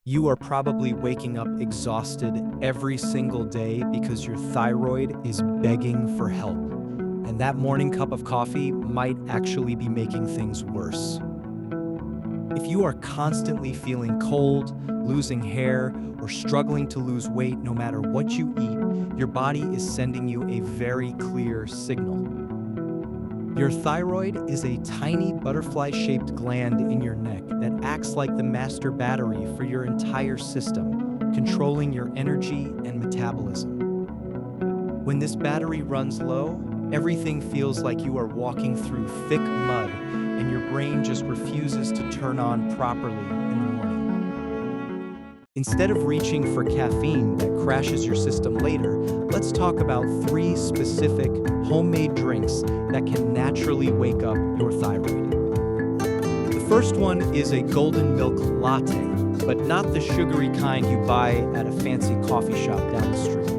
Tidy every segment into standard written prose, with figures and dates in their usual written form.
You are probably waking up exhausted every single day because your thyroid is begging for help. And that morning cup of coffee might actually be making things worse. If you are constantly feeling cold, losing hair, or struggling to lose weight no matter what you eat, your body is sending you a very clear signal. Your thyroid is a tiny butterfly-shaped gland in your neck that acts like the master battery for your entire system, controlling your energy and metabolism. When this battery runs low, everything feels like you are walking through thick mud and your brain just refuses to turn on properly in the morning. Instead of reaching for caffeine that crashes your system later, let's talk about 3 specific homemade drinks that can naturally wake up your thyroid. The first one is a golden milk latte, but not the sugary kind you buy at a fancy coffee shop down the street.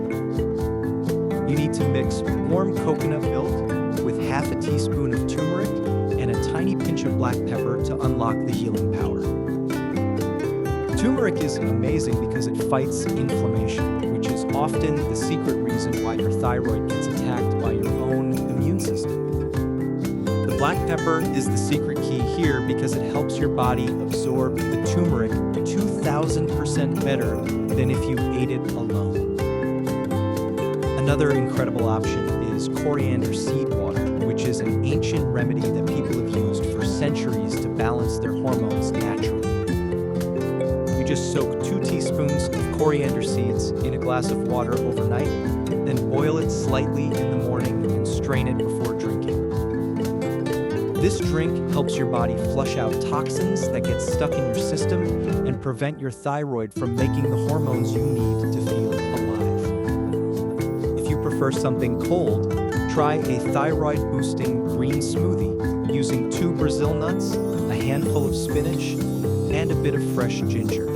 You need to mix warm coconut milk with half a teaspoon of turmeric and a tiny pinch of black pepper to unlock the healing power. Turmeric is amazing because it fights inflammation, which is often the secret reason why your thyroid gets attacked by your own immune system. The black pepper is the secret key here because it helps your body absorb the turmeric 2,000% better than if you ate it alone. Another incredible option is coriander seed water, which is an ancient remedy that people have used for centuries to balance their hormones naturally. You just soak 2 teaspoons of coriander seeds in a glass of water overnight, then boil it slightly in the morning and strain it before drinking. This drink helps your body flush out toxins that get stuck in your system and prevent your thyroid from making the hormones you need to feel alive. If you prefer something cold, try a thyroid-boosting green smoothie using 2 Brazil nuts, a handful of spinach, and a bit of fresh ginger.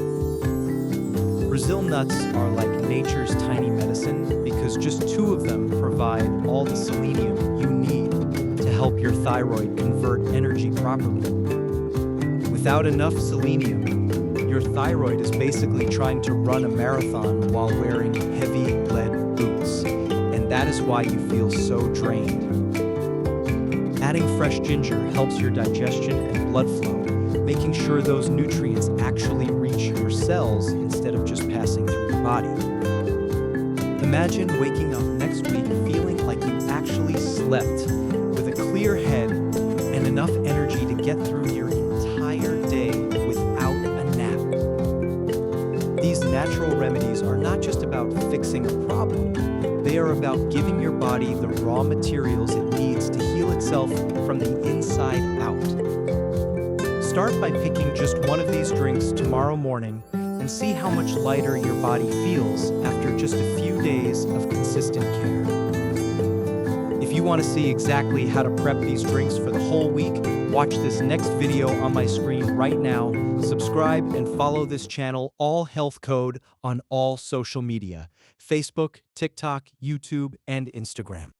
Brazil nuts are like nature's tiny medicine because just 2 of them provide all the selenium you need to help your thyroid convert energy properly. Without enough selenium, your thyroid is basically trying to run a marathon while wearing heavy lead boots, and that is why you feel so drained. Adding fresh ginger helps your digestion and blood flow, making sure those nutrients actually reach your cells instead of just passing through your body. Imagine waking up next week feeling like you actually slept, with a clear head and enough energy to get through your entire day without a nap. These natural remedies are not just about fixing a problem, they are about giving your body the raw materials it needs to heal itself from the inside out. Start by picking just one of these drinks tomorrow morning and see how much lighter your body feels after just a few days of consistent care. If you want to see exactly how to prep these drinks for the whole week, watch this next video on my screen right now, subscribe and follow this channel, All Health Code, on all social media: Facebook, TikTok, YouTube, and Instagram.